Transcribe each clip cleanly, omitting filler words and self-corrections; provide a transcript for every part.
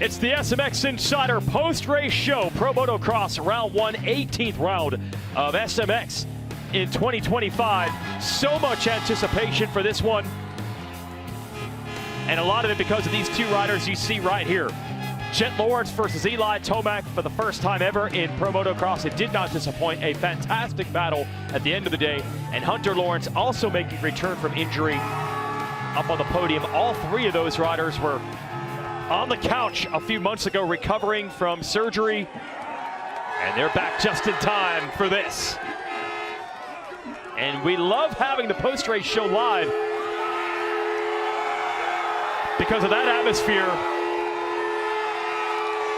It's the SMX Insider post-race show. Pro Motocross Round 1, 18th round of SMX in 2025. So much anticipation for this one. And a lot of it because of these two riders you see right here. Jet Lawrence versus Eli Tomac for the first time ever in Pro Motocross. It did not disappoint. A fantastic battle at the end of the day. And Hunter Lawrence also making a return from injury up on the podium. All three of those riders were on the couch a few months ago recovering from surgery. And they're back just in time for this. And we love having the post-race show live because of that atmosphere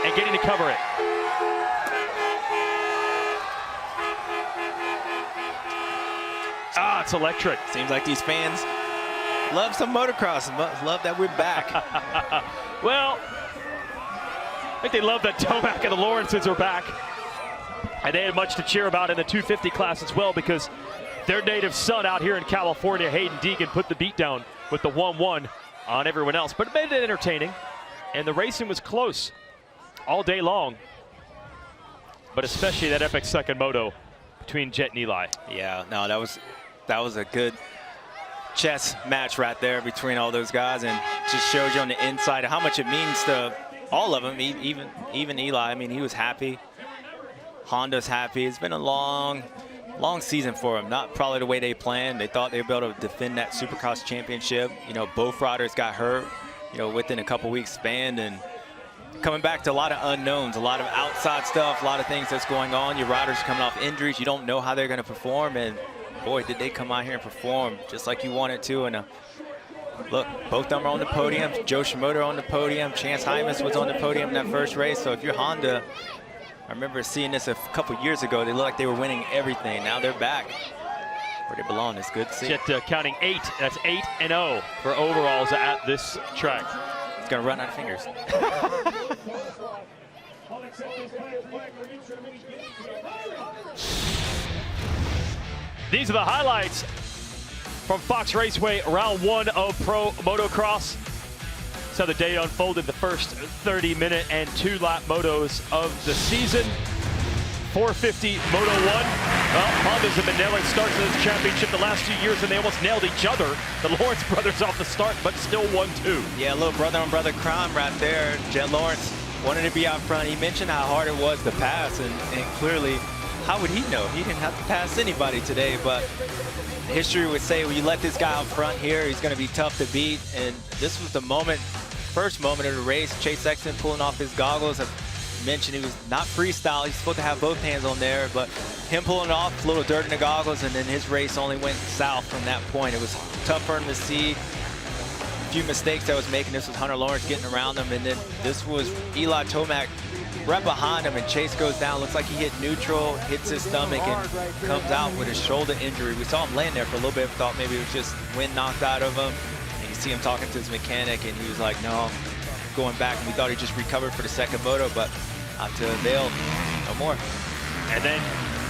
and getting to cover it. Ah, it's electric. Seems like these fans love some motocross, love that we're back. Well, I think they love that Tomac and the Lawrences are back. And they had much to cheer about in the 250 class as well because their native son out here in California, Hayden Deegan, put the beat down with the 1-1 on everyone else. But it made it entertaining, and the racing was close all day long. But especially that epic second moto between Jet and Eli. Yeah, no, that was a good chess match right there between all those guys, and just shows you on the inside how much it means to all of them, even Eli. I mean, he was happy. Honda's happy. It's been a long season for him. Not probably the way they planned. They thought they'd be able to defend that Supercross championship. You know, both riders got hurt, you know, within a couple weeks span, and coming back to a lot of unknowns, a lot of outside stuff, a lot of things that's going on. Your riders are coming off injuries. You don't know how they're going to perform, and boy, did they come out here and perform just like you wanted to. And look, both of them are on the podium. Joe Shimoda on the podium. Chance Hymas was on the podium in that first race. So if you're Honda, I remember seeing this a couple years ago. They looked like they were winning everything. Now they're back where they belong. It's good to see. Jet counting 8. That's 8-0 for overalls at this track. It's going to run out of fingers. These are the highlights from Fox Raceway Round 1 of Pro Motocross. So the day unfolded, the first 30-minute and 2-lap motos of the season. 450 Moto 1. Well, Hondas have been nailing starts in this championship the last 2 years, and they almost nailed each other. The Lawrence brothers off the start, but still 1-2. Yeah, a little brother-on-brother crime right there. Jet Lawrence wanted to be out front. He mentioned how hard it was to pass, and clearly, how would he know? He didn't have to pass anybody today, but history would say when you let this guy out front here, he's going to be tough to beat. And this was the moment, first moment of the race. Chase Sexton pulling off his goggles. I mentioned he was not freestyle. He's supposed to have both hands on there, but him pulling off, a little dirt in the goggles, and then his race only went south from that point. It was tough for him to see. A few mistakes I was making. This was Hunter Lawrence getting around him, and then this was Eli Tomac right behind him, and Chase goes down. Looks like he hit neutral, hits his stomach, and comes out with a shoulder injury. We saw him laying there for a little bit. Thought maybe it was just wind knocked out of him. And you see him talking to his mechanic, and he was like, no, going back. And we thought he just recovered for the second moto, but not to avail. No more. And then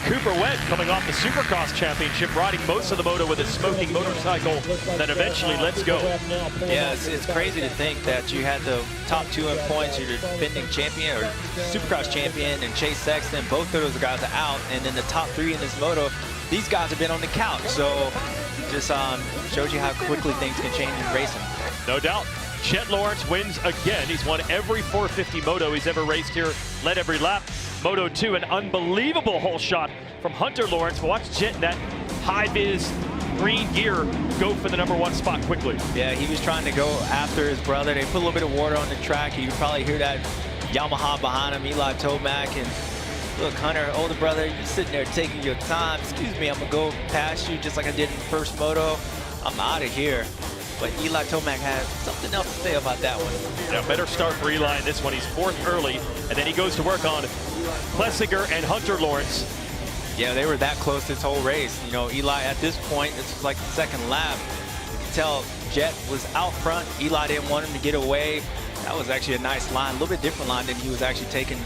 Cooper Webb coming off the Supercross Championship, riding most of the moto with a smoking motorcycle that eventually lets go. Yeah, it's crazy to think that you had the top 2 in points, your defending champion or Supercross champion, and Chase Sexton. Both of those guys are out, and then the top 3 in this moto, these guys have been on the couch. So just shows you how quickly things can change in racing. No doubt. Jet Lawrence wins again. He's won every 450 moto he's ever raced here, led every lap. Moto 2, an unbelievable hole shot from Hunter Lawrence. Watch Jet in that high-vis green gear go for the #1 spot quickly. Yeah, he was trying to go after his brother. They put a little bit of water on the track. You can probably hear that Yamaha behind him, Eli Tomac. And look, Hunter, older brother, you're sitting there taking your time. Excuse me, I'm going to go past you just like I did in the first moto. I'm out of here. But Eli Tomac had something else to say about that one. Yeah, better start for Eli in this one. He's 4th early, and then he goes to work on Plessinger and Hunter Lawrence. Yeah, they were that close this whole race. You know, Eli at this point, this was like the second lap. You can tell Jet was out front. Eli didn't want him to get away. That was actually a nice line, a little bit different line than he was actually taking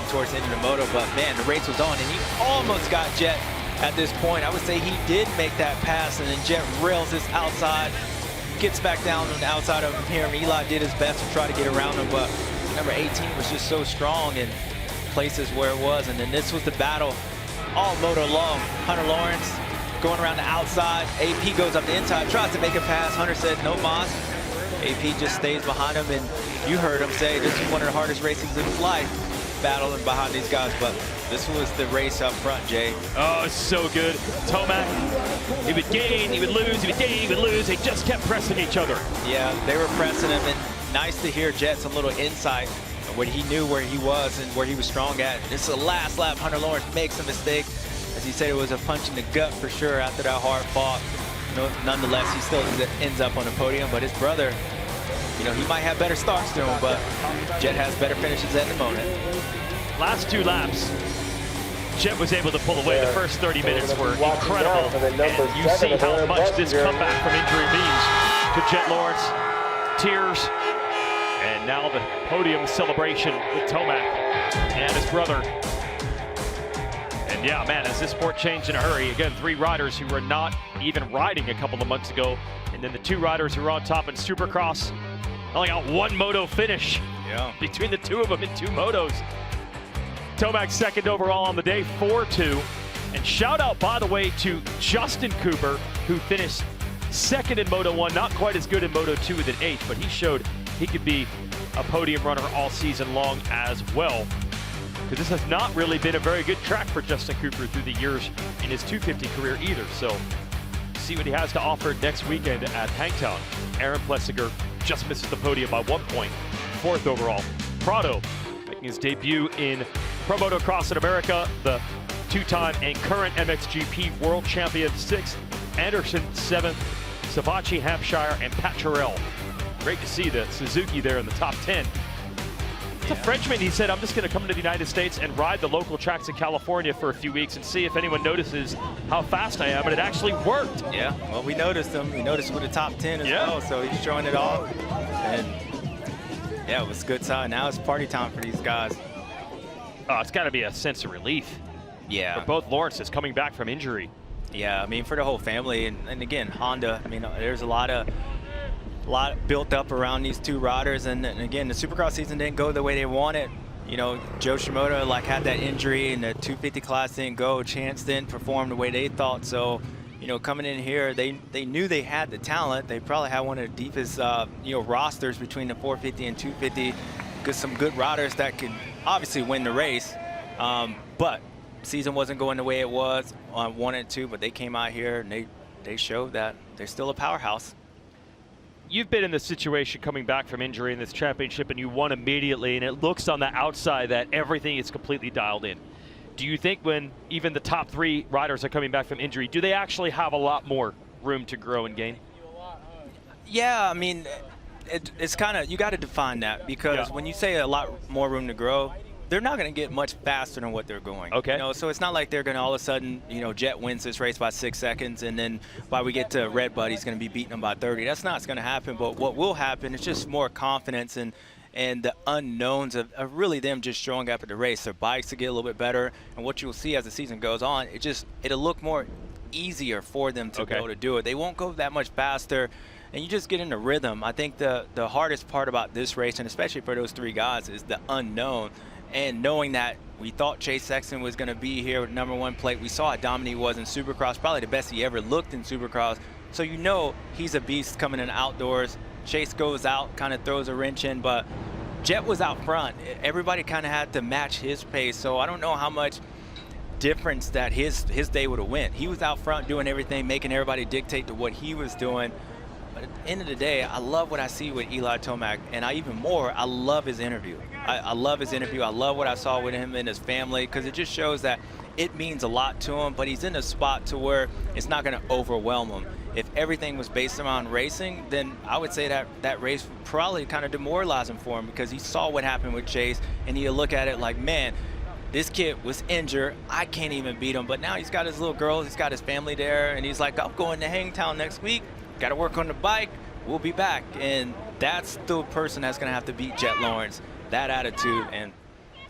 towards the end of the moto. But man, the race was on, and he almost got Jet at this point. I would say he did make that pass, and then Jet rails this outside, gets back down on the outside of him here. Eli did his best to try to get around him, but number 18 was just so strong in places where it was. And then this was the battle all moto long. Hunter Lawrence going around the outside. AP goes up the inside, tries to make a pass. Hunter said, no mas. AP just stays behind him, and you heard him say this is one of the hardest races of his life, battling behind these guys. But this was the race up front, Jay. Oh, it's so good. Tomac, he would gain, he would lose, he would gain, he would lose. They just kept pressing each other. Yeah, they were pressing him, and nice to hear Jet some little insight of what he knew where he was and where he was strong at. This is the last lap. Hunter Lawrence makes a mistake. As he said, it was a punch in the gut for sure after that hard fought. Nonetheless, he still ends up on the podium, but his brother, you know, he might have better starts to him, but Jet has better finishes at the moment. Last 2 laps, Jet was able to pull away. The first 30 minutes were incredible, and you see how much this comeback from injury means to Jet Lawrence. Tears, and now the podium celebration with Tomac and his brother. And yeah, man, has this sport changed in a hurry? Again, 3 riders who were not even riding a couple of months ago, and then the 2 riders who were on top in Supercross only got 1 moto finish between the 2 of them in 2 motos. Tomac second overall on the day, 4-2. And shout out, by the way, to Justin Cooper, who finished second in Moto 1, not quite as good in Moto 2 than 8th, but he showed he could be a podium runner all season long as well. Because this has not really been a very good track for Justin Cooper through the years in his 250 career either. So see what he has to offer next weekend at Hangtown. Aaron Plessinger just misses the podium by 1 point, 4th overall. Prado making his debut in Pro Motocross in America, the 2-time and current MXGP World Champion 6th, Anderson 7th, Savachi, Hampshire, and Pat Terrell. Great to see the Suzuki there in the top 10. It's a Frenchman, he said, I'm just going to come to the United States and ride the local tracks in California for a few weeks and see if anyone notices how fast I am, and it actually worked. Yeah, well, we noticed him. We noticed with the top 10 as well, so he's showing it off. And yeah, it was a good sign. Now it's party time for these guys. Oh, it's got to be a sense of relief. Yeah. For both Lawrences coming back from injury. Yeah, I mean, for the whole family. And again, Honda, I mean, there's a lot built up around these 2 riders. And again, the Supercross season didn't go the way they wanted. You know, Joe Shimoda had that injury, and the 250 class didn't go. Chance didn't perform the way they thought. So, you know, coming in here, they knew they had the talent. They probably had one of the deepest, you know, rosters between the 450 and 250. Because some good riders that could obviously win the race. But season wasn't going the way it was on 1 and 2, but they came out here and they showed that they're still a powerhouse. You've been in this situation coming back from injury in this championship, and you won immediately, and it looks on the outside that everything is completely dialed in. Do you think when even the top 3 riders are coming back from injury, do they actually have a lot more room to grow and gain? Yeah, I mean, it's kind of, you got to define that, because when you say a lot more room to grow, they're not going to get much faster than what they're going. Okay. You know, so it's not like they're going to all of a sudden, you know, Jet wins this race by 6 seconds, and then by we get to Red Bud, he's going to be beating them by 30. That's not going to happen. But what will happen is just more confidence and the unknowns of really them just showing up at the race. Their bikes will get a little bit better, and what you'll see as the season goes on, it'll look more easier for them to be able to do it. They won't go that much faster, and you just get in the rhythm. I think the hardest part about this race, and especially for those 3 guys, is the unknown. And knowing that we thought Chase Sexton was going to be here with #1 plate. We saw how dominant he was in Supercross, probably the best he ever looked in Supercross. So you know he's a beast coming in outdoors. Chase goes out, kind of throws a wrench in, but Jet was out front. Everybody kind of had to match his pace. So I don't know how much difference that his day would have went. He was out front doing everything, making everybody dictate to what he was doing. But at the end of the day, I love what I see with Eli Tomac, and I love his interview. I love his interview. I love what I saw with him and his family, because it just shows that it means a lot to him, but he's in a spot to where it's not going to overwhelm him. If everything was based around racing, then I would say that race would probably kind of demoralize him for him, because he saw what happened with Chase, and he'll look at it like, man, this kid was injured. I can't even beat him. But now he's got his little girl. He's got his family there, and he's like, I'm going to Hangtown next week. Got to work on the bike. We'll be back. And that's the person that's going to have to beat Jet Lawrence. That attitude, and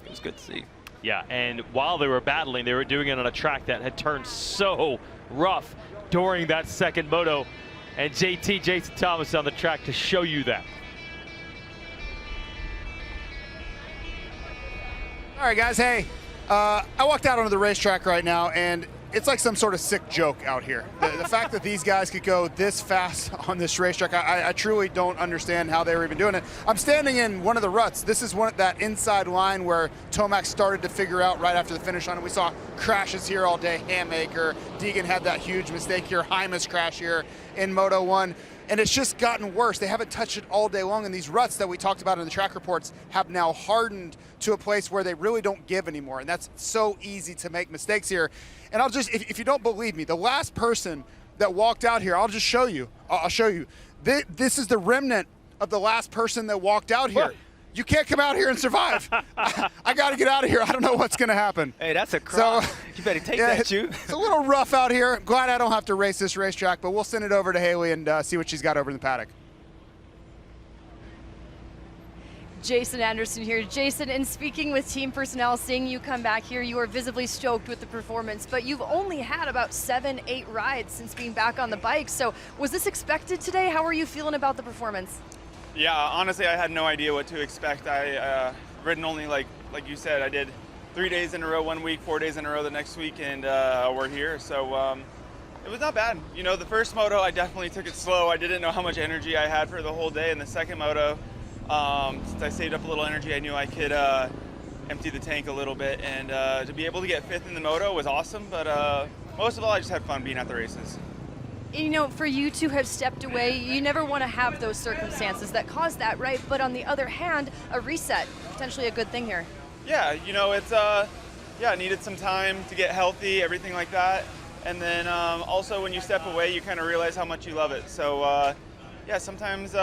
it was good to see. Yeah, and while they were battling, they were doing it on a track that had turned so rough during that second moto. And JT, Jason Thomas, on the track to show you that. All right, guys, hey, I walked out onto the racetrack right now, and it's like some sort of sick joke out here. The fact that these guys could go this fast on this racetrack, I truly don't understand how they were even doing it. I'm standing in one of the ruts. This is that inside line where Tomac started to figure out right after the finish line. We saw crashes here all day. Hammaker, Deegan had that huge mistake here. Hymas crash here in Moto 1. And it's just gotten worse. They haven't touched it all day long, and these ruts that we talked about in the track reports have now hardened to a place where they really don't give anymore, and that's so easy to make mistakes here. And I'll just, if you don't believe me, the last person that walked out here, I'll just show you. I'll show you. This is the remnant of the last person that walked out here. What? You can't come out here and survive. I got to get out of here. I don't know what's going to happen. Hey, that's a crop. So, you better take that, shoot. It's a little rough out here. I'm glad I don't have to race this racetrack, but we'll send it over to Haley and see what she's got over in the paddock. Jason Anderson here. Jason, in speaking with team personnel, seeing you come back here, you are visibly stoked with the performance, but you've only had about 7-8 rides since being back on the bike. So was this expected today? How are you feeling about the performance? Yeah, honestly, I had no idea what to expect. I ridden only, like you said, I did 3 days in a row 1 week, 4 days in a row the next week, and we're here. So it was not bad. You know, the first moto, I definitely took it slow. I didn't know how much energy I had for the whole day. And the second moto, since I saved up a little energy, I knew I could empty the tank a little bit. And to be able to get 5th in the moto was awesome. But most of all, I just had fun being at the races. You know, for you to have stepped away, you never want to have those circumstances that cause that, right? But on the other hand, a reset, potentially a good thing here. Yeah, you know, it's, I needed some time to get healthy, everything like that. And then also when you step away, you kind of realize how much you love it. So, yeah, sometimes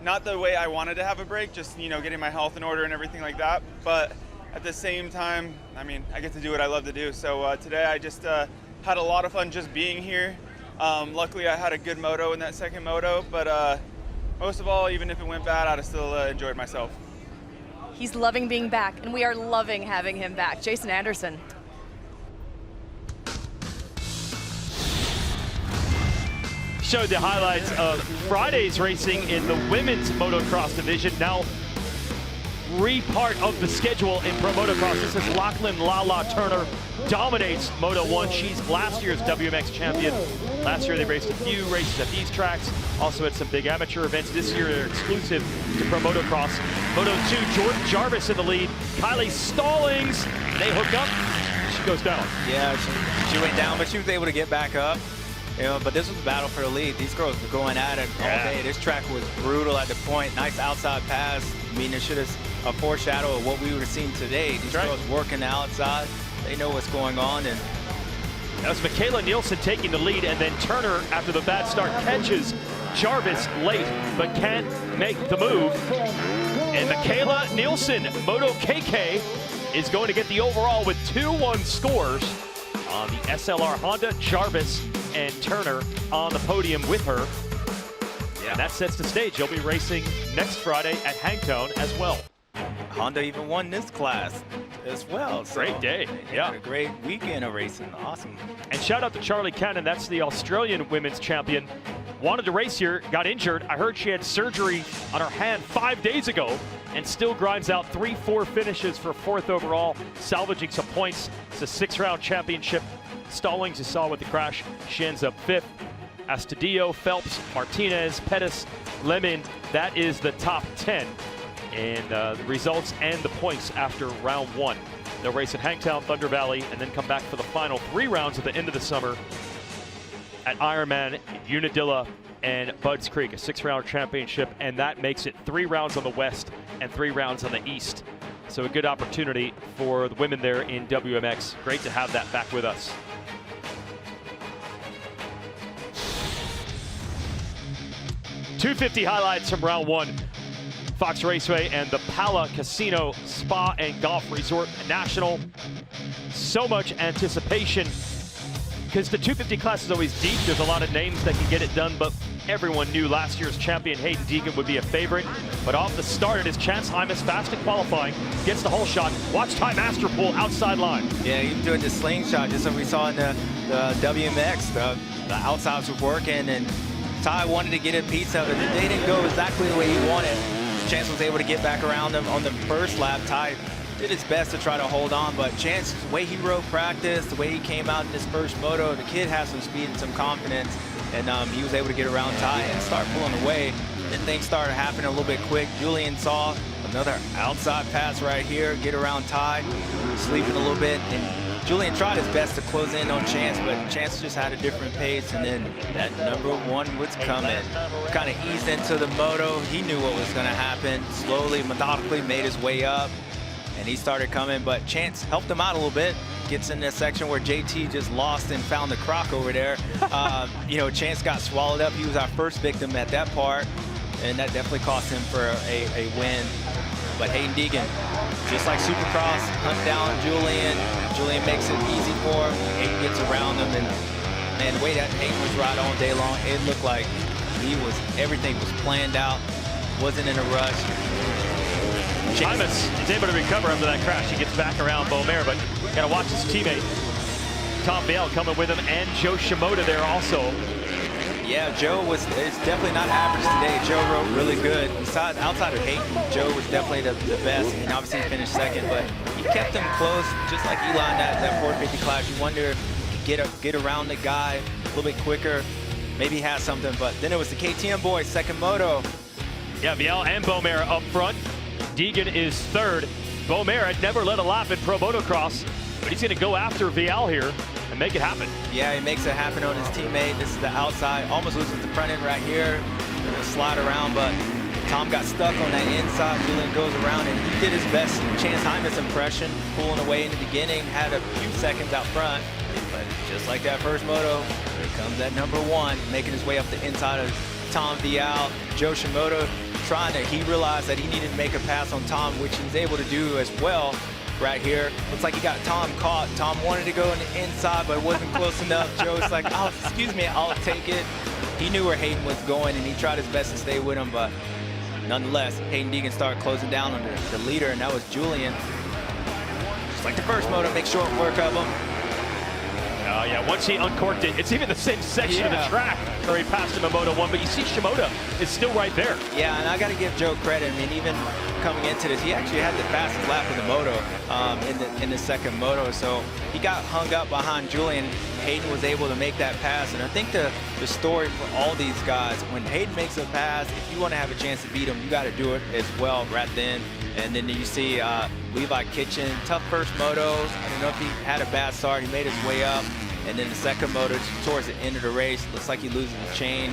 not the way I wanted to have a break, just, you know, getting my health in order and everything like that. But at the same time, I mean, I get to do what I love to do. So today I just had a lot of fun just being here. Luckily, I had a good moto in that second moto, but most of all, even if it went bad, I'd have still enjoyed myself. He's loving being back, and we are loving having him back. Jason Anderson. Showed the highlights of Friday's racing in the women's motocross division. Now re-part of the schedule in Pro Motocross. This is Lachlan Lala Turner dominates Moto 1. She's last year's WMX champion. Last year they raced a few races at these tracks, also at some big amateur events. This year they're exclusive to Pro Motocross. Moto 2, Jordan Jarvis in the lead. Kylie Stallings, they hook up. She goes down. Yeah, she went down, but she was able to get back up. You know, but this was a battle for the lead. These girls were going at it all day. This track was brutal at the point. Nice outside pass. I mean, it should have a foreshadow of what we would have seen today. These girls working the outside. They know what's going on. And that was Michaela Nielsen taking the lead, and then Turner, after the bad start, catches Jarvis late, but can't make the move. And Michaela Nielsen, Moto KK, is going to get the overall with 2-1 scores on the SLR Honda. Jarvis and Turner on the podium with her. Yeah. And that sets the stage. He'll be racing next Friday at Hangtown as well. Honda even won this class as well. So great day. Yeah. A great weekend of racing. Awesome. And shout out to Charlie Cannon. That's the Australian women's champion. Wanted to race here, got injured. I heard she had surgery on her hand 5 days ago and still grinds out 3-4 finishes for 4th overall, salvaging some points. It's a 6-round championship. Stallings, you saw with the crash, she ends up 5th. Astudillo, Phelps, Martinez, Pettis, Lemon, that is the top 10. And the results and the points after round 1. They'll race at Hangtown, Thunder Valley, and then come back for the final 3 rounds at the end of the summer at Ironman, Unadilla, and Budds Creek, a 6-round championship, and that makes it 3 rounds on the west and 3 rounds on the east. So a good opportunity for the women there in WMX. Great to have that back with us. .250 highlights from round 1. Fox Raceway and the Pala Casino Spa and Golf Resort National. So much anticipation because the 250 class is always deep. There's a lot of names that can get it done, but everyone knew last year's champion Hayden Deegan would be a favorite. But off the start, it is Chance Hymas fast in qualifying, gets the whole shot. Watch Ty Masterpool outside line. Yeah, even doing the slingshot, just like we saw in the WMX. The outsides were working, and Ty wanted to get a piece of it. They didn't go exactly the way he wanted. Chance was able to get back around them on the first lap. Ty did his best to try to hold on, but Chance, the way he rode practice, the way he came out in his first moto, the kid has some speed and some confidence, and he was able to get around Ty and start pulling away. Then things started happening a little bit quick. Julian saw another outside pass right here, get around Ty, sleeping a little bit, and Julian tried his best to close in on Chance, but Chance just had a different pace, and then that #1 was coming. Kind of eased into the moto. He knew what was going to happen. Slowly, methodically made his way up, and he started coming, but Chance helped him out a little bit. Gets in this section where JT just lost and found the croc over there. You know, Chance got swallowed up. He was our first victim at that part, and that definitely cost him for a win. But Hayden Deegan, just like Supercross, hunt down Julian. Julian makes it easy for him. Hayden gets around him, and man, the way that Hayden was right all day long, it looked like everything was planned out, wasn't in a rush. Hymas is able to recover after that crash. He gets back around Beaumer, but got to watch his teammate Tom Vail coming with him, and Joe Shimoda there also. Yeah, Joe it's definitely not average today. Joe rode really good. Outside of Hayden, Joe was definitely the best. And obviously he finished second, but he kept him close, just like Elon, that 450 class. You wonder if he could get around the guy a little bit quicker. Maybe he has something, but then it was the KTM boys, second moto. Yeah, Viel and Beaumer up front. Deegan is third. Beaumer had never led a lap in Pro Motocross, but he's going to go after Viel here and make it happen. Yeah, he makes it happen on his teammate. This is the outside, almost loses the front end right here. Gonna slide around, but Tom got stuck on that inside. Julian goes around, and he did his best Chance Hymas impression, pulling away in the beginning, had a few seconds out front, but just like that first moto, here comes that #1, making his way up the inside of Tom Viel. Joe Shimoda he realized that he needed to make a pass on Tom, which he was able to do as well. Right here, looks like he got Tom caught. Tom wanted to go on the inside, but it wasn't close enough. Joe's like, oh, excuse me, I'll take it. He knew where Hayden was going, and he tried his best to stay with him, but nonetheless, Hayden Deegan started closing down on the leader, and that was Julian. Just like the first moto, make short work of him. Oh, yeah, once he uncorked it, it's even the same section of the track where he passed him in Moto1, but you see Shimoda is still right there. Yeah, and I got to give Joe credit. I mean, even coming into this, he actually had the fastest lap in the moto in the second moto, so he got hung up behind Julian. Hayden was able to make that pass, and I think the story for all these guys, when Hayden makes a pass, if you want to have a chance to beat him, you got to do it as well right then. And then you see Levi Kitchen, tough first motos. I don't know if he had a bad start. He made his way up. And then the second moto towards the end of the race, looks like he loses the chain,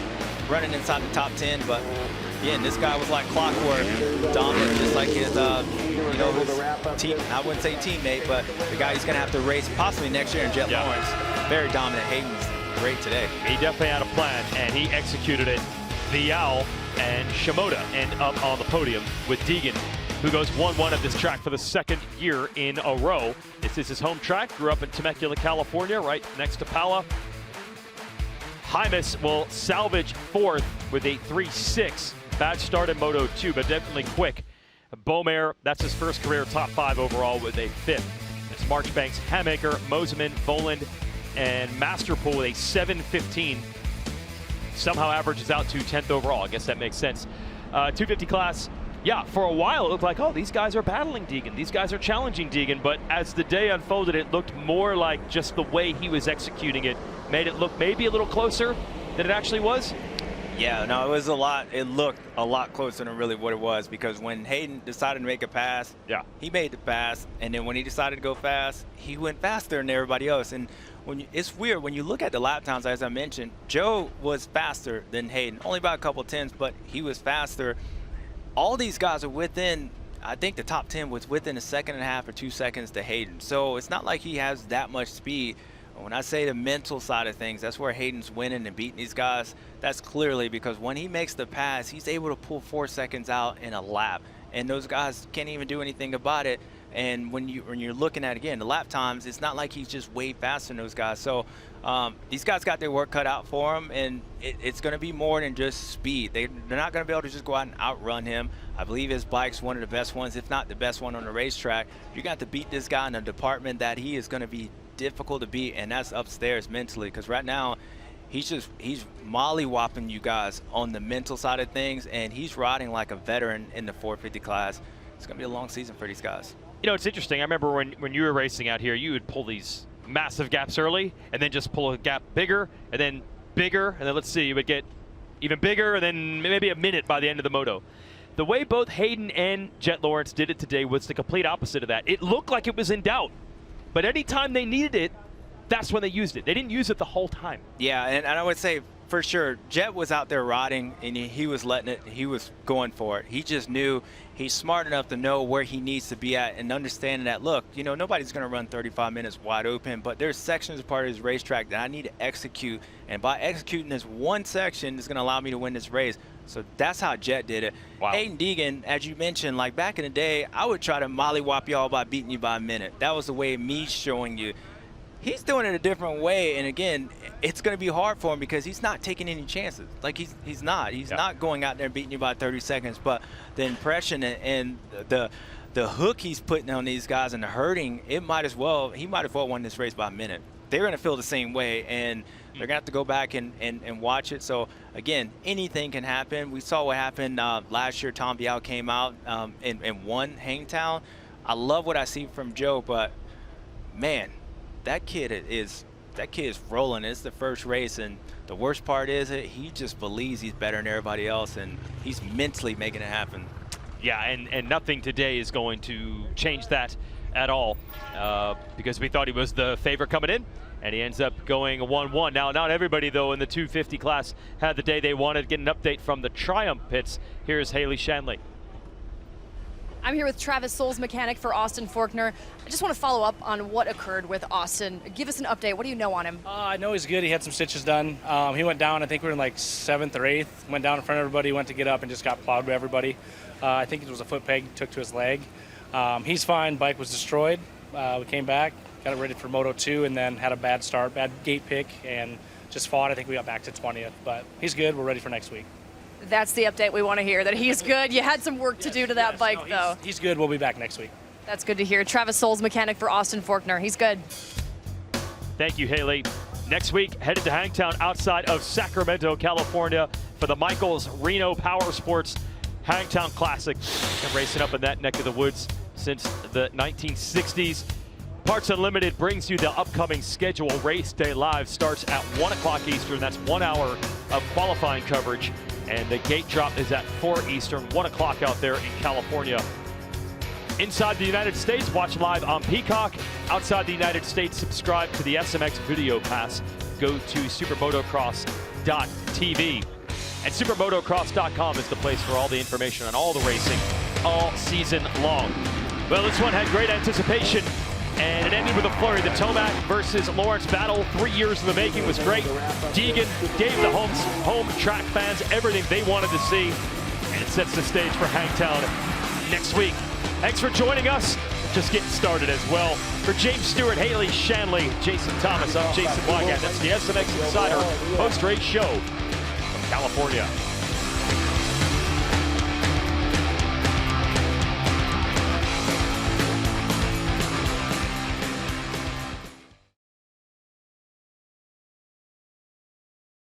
running inside the top 10. But again, this guy was like clockwork, dominant, just like his, his team. I wouldn't say teammate, but the guy he's going to have to race possibly next year in Jet Lawrence. Very dominant. Hayden's great today. He definitely had a plan, and he executed it. Viel and Shimoda end up on the podium with Deegan, who goes 1-1 at this track for the second year in a row. This is his home track. Grew up in Temecula, California, right next to Pala. Hymas will salvage fourth with a 3.6. Bad start in Moto2, but definitely quick. Beaumer, that's his first career top 5 overall with a 5th. It's Marchbanks, Hamaker, Moseman, Voland, and Masterpool with a 7.15. Somehow averages out to 10th overall. I guess that makes sense. 250 class. Yeah, for a while it looked like, oh, these guys are battling Deegan. These guys are challenging Deegan. But as the day unfolded, it looked more like just the way he was executing it made it look maybe a little closer than it actually was. Yeah, no, it looked a lot closer than really what it was, because when Hayden decided to make a pass, he made the pass, and then when he decided to go fast, he went faster than everybody else. And it's weird, when you look at the lap times, as I mentioned, Joe was faster than Hayden, only by a couple tenths, but he was faster. All these guys are within, I think the top 10 was within a second and a half or 2 seconds to Hayden. So it's not like he has that much speed. When I say the mental side of things, that's where Hayden's winning and beating these guys. That's clearly because when he makes the pass, he's able to pull 4 seconds out in a lap. And those guys can't even do anything about it. And when you're looking at, again, the lap times, it's not like he's just way faster than those guys. So these guys got their work cut out for them, and it's going to be more than just speed. They're not going to be able to just go out and outrun him. I believe his bike's one of the best ones, if not the best one on the racetrack. You got to beat this guy in a department that he is going to be difficult to beat, and that's upstairs mentally, because right now he's molly-whopping you guys on the mental side of things, and he's riding like a veteran in the 450 class. It's going to be a long season for these guys. You know, it's interesting. I remember when you were racing out here, you would pull these massive gaps early and then just pull a gap bigger and then bigger. And then let's see, you would get even bigger and then maybe a minute by the end of the moto. The way both Hayden and Jet Lawrence did it today was the complete opposite of that. It looked like it was in doubt, but anytime they needed it, that's when they used it. They didn't use it the whole time. Yeah, and I would say for sure, Jet was out there riding and he was letting it, he was going for it. He just knew he's smart enough to know where he needs to be at and understanding that, look, you know, nobody's going to run 35 minutes wide open, but there's sections of part of his racetrack that I need to execute. And by executing this one section, it's going to allow me to win this race. So that's how Jet did it. Wow. Hayden Deegan, as you mentioned, like back in the day, I would try to mollywop y'all by beating you by a minute. That was the way of me showing you. He's doing it a different way, and again, it's going to be hard for him because he's not taking any chances. Like he's not going out there and beating you by 30 seconds. But the impression and the hook he's putting on these guys and the hurting, he might as well won this race by a minute. They're going to feel the same way, and they're going to have to go back and watch it. So again, anything can happen. We saw what happened last year. Tom Bial came out and won Hangtown. I love what I see from Joe, but man, that kid is rolling. It's the first race, and the worst part is he just believes he's better than everybody else, and he's mentally making it happen. Yeah, and nothing today is going to change that at all because we thought he was the favorite coming in, and he ends up going 1-1. Now, not everybody, though, in the 250 class had the day they wanted. Get an update from the Triumph pits. Here's Haley Shanley. I'm here with Travis Souls, mechanic for Austin Forkner. I just want to follow up on what occurred with Austin. Give us an update. What do you know on him? I know he's good. He had some stitches done. He went down, I think we were in like 7th or 8th. Went down in front of everybody, went to get up and just got plowed by everybody. I think it was a foot peg, took to his leg. He's fine. Bike was destroyed. We came back, got it ready for Moto 2, and then had a bad start, bad gate pick, and just fought. I think we got back to 20th. But he's good. We're ready for next week. That's the update we want to hear, that he's good. You had some work to do to that bike, though. He's good. We'll be back next week. That's good to hear. Travis Souls, mechanic for Austin Forkner. He's good. Thank you, Haley. Next week, headed to Hangtown outside of Sacramento, California for the Michaels Reno Power Sports Hangtown Classic. Been racing up in that neck of the woods since the 1960s. Parts Unlimited brings you the upcoming schedule. Race Day Live starts at 1 o'clock Eastern. That's 1 hour of qualifying coverage. And the gate drop is at 4 Eastern, 1 o'clock out there in California. Inside the United States, watch live on Peacock. Outside the United States, subscribe to the SMX Video Pass. Go to supermotocross.tv. And supermotocross.com is the place for all the information on all the racing all season long. Well, this one had great anticipation, and it ended with a flurry. The Tomac versus Lawrence battle, 3 years in the making, was great. Deegan gave the home track fans everything they wanted to see, and it sets the stage for Hangtown next week. Thanks for joining us. Just getting started as well. For James Stewart, Haley Shanley, Jason Thomas, I'm Jason Wygant. That's the SMX Insider post-race show from California.